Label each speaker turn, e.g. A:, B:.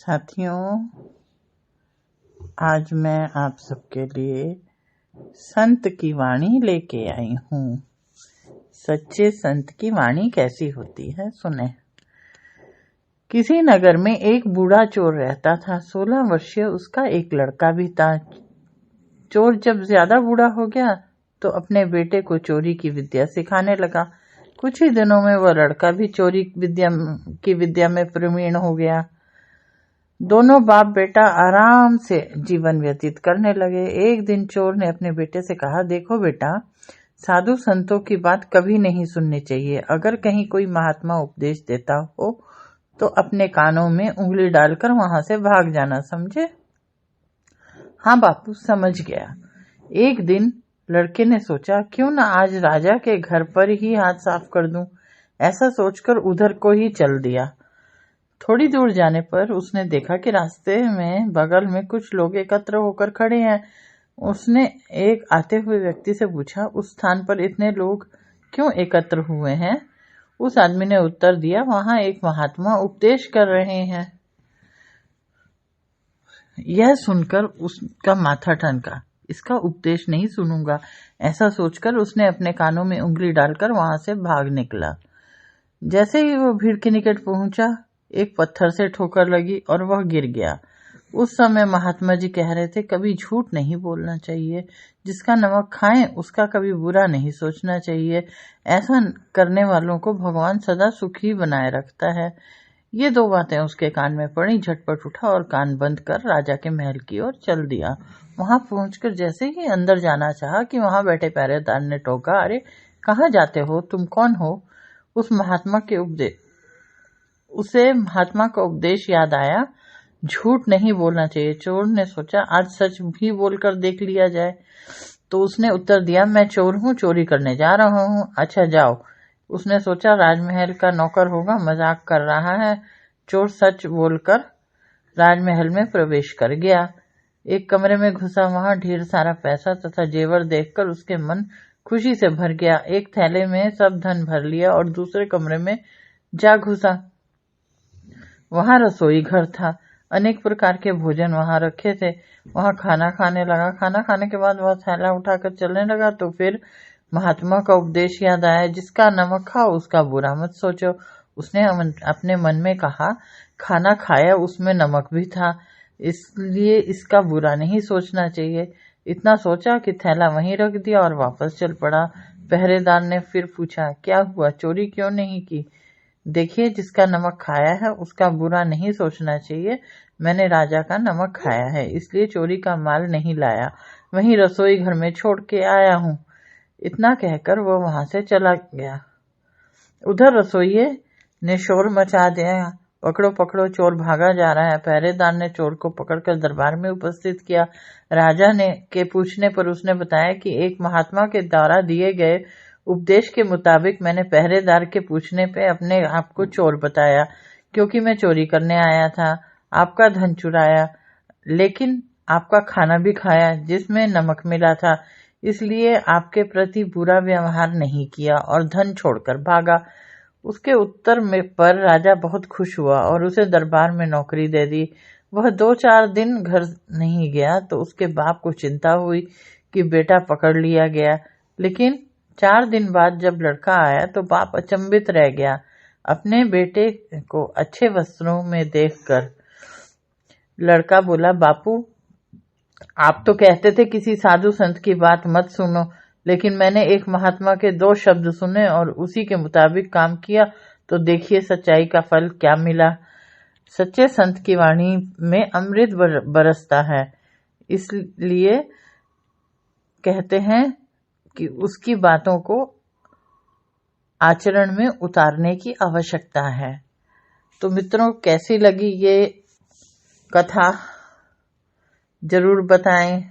A: साथियों, आज मैं आप सबके लिए संत की वाणी लेके आई हूँ। सच्चे संत की वाणी कैसी होती है, सुने। किसी नगर में एक बूढ़ा चोर रहता था। 16 वर्षीय उसका एक लड़का भी था। चोर जब ज्यादा बूढ़ा हो गया तो अपने बेटे को चोरी की विद्या सिखाने लगा। कुछ ही दिनों में वह लड़का भी चोरी की विद्या में प्रवीण हो गया। दोनों बाप बेटा आराम से जीवन व्यतीत करने लगे। एक दिन चोर ने अपने बेटे से कहा, देखो बेटा, साधु संतों की बात कभी नहीं सुननी चाहिए। अगर कहीं कोई महात्मा उपदेश देता हो तो अपने कानों में उंगली डालकर वहां से भाग जाना, समझे? हाँ बापू, समझ गया। एक दिन लड़के ने सोचा, क्यों ना आज राजा के घर पर ही हाथ साफ कर दूं। ऐसा सोचकर उधर को ही चल दिया। थोड़ी दूर जाने पर उसने देखा कि रास्ते में बगल में कुछ लोग एकत्र होकर खड़े हैं। उसने एक आते हुए व्यक्ति से पूछा, उस स्थान पर इतने लोग क्यों एकत्र हुए हैं? उस आदमी ने उत्तर दिया, वहां एक महात्मा उपदेश कर रहे हैं। यह सुनकर उसका माथा ठनका। इसका उपदेश नहीं सुनूंगा, ऐसा सोचकर उसने अपने कानों में उंगली डालकर वहां से भाग निकला। जैसे ही वो भीड़ के निकट पहुंचा, एक पत्थर से ठोकर लगी और वह गिर गया। उस समय महात्मा जी कह रहे थे, कभी झूठ नहीं बोलना चाहिए। जिसका नमक खाएं उसका कभी बुरा नहीं सोचना चाहिए। ऐसा करने वालों को भगवान सदा सुखी बनाए रखता है। ये दो बातें उसके कान में पड़ी। झटपट उठा और कान बंद कर राजा के महल की ओर चल दिया। वहां पहुंचकर जैसे ही अंदर जाना चाहा कि वहां बैठे पहरेदार ने टोका, अरे कहाँ जाते हो, तुम कौन हो? उसे महात्मा का उपदेश याद आया, झूठ नहीं बोलना चाहिए। चोर ने सोचा, आज सच भी बोलकर देख लिया जाए। तो उसने उत्तर दिया, मैं चोर हूँ, चोरी करने जा रहा हूँ। अच्छा जाओ। उसने सोचा, राजमहल का नौकर होगा, मजाक कर रहा है। चोर सच बोलकर राजमहल में प्रवेश कर गया। एक कमरे में घुसा। वहां ढेर सारा पैसा तथा जेवर देखकर उसके मन खुशी से भर गया। एक थैले में सब धन भर लिया और दूसरे कमरे में जा घुसा। वहां रसोई घर था। अनेक प्रकार के भोजन वहां रखे थे। वहां खाना खाने लगा। खाना खाने के बाद वह थैला उठाकर चलने लगा तो फिर महात्मा का उपदेश याद आया, जिसका नमक खाओ उसका बुरा मत सोचो। उसने अपने मन में कहा, खाना खाया उसमें नमक भी था, इसलिए इसका बुरा नहीं सोचना चाहिए। इतना सोचा कि थैला वहीं रख दिया और वापस चल पड़ा। पहरेदार ने फिर पूछा, क्या हुआ, चोरी क्यों नहीं की? देखिए, जिसका नमक खाया है उसका बुरा नहीं सोचना चाहिए। मैंने राजा का नमक खाया है, इसलिए चोरी का माल नहीं लाया, वहीं रसोई घर में छोड़ के आया हूँ। इतना कहकर वो वहां से चला गया। उधर रसोइये ने शोर मचा दिया, पकड़ो पकड़ो, चोर भागा जा रहा है। पहरेदार ने चोर को पकड़कर दरबार में उपस्थित किया। राजा के पूछने पर उसने बताया कि एक महात्मा के द्वारा दिए गए उपदेश के मुताबिक मैंने पहरेदार के पूछने पे अपने आप को चोर बताया, क्योंकि मैं चोरी करने आया था। आपका धन चुराया, लेकिन आपका खाना भी खाया जिसमें नमक मिला था, इसलिए आपके प्रति बुरा व्यवहार नहीं किया और धन छोड़कर भागा। उसके उत्तर में पर राजा बहुत खुश हुआ और उसे दरबार में नौकरी दे दी। वह 2-4 दिन घर नहीं गया तो उसके बाप को चिंता हुई कि बेटा पकड़ लिया गया। लेकिन 4 दिन बाद जब लड़का आया तो बाप अचंभित रह गया अपने बेटे को अच्छे वस्त्रों में देखकर। लड़का बोला, बापू, आप तो कहते थे किसी साधु संत की बात मत सुनो, लेकिन मैंने एक महात्मा के 2 शब्द सुने और उसी के मुताबिक काम किया, तो देखिए सच्चाई का फल क्या मिला। सच्चे संत की वाणी में अमृत बरसता है, इसलिए कहते हैं कि उसकी बातों को आचरण में उतारने की आवश्यकता है। तो मित्रों, कैसी लगी ये कथा जरूर बताएं।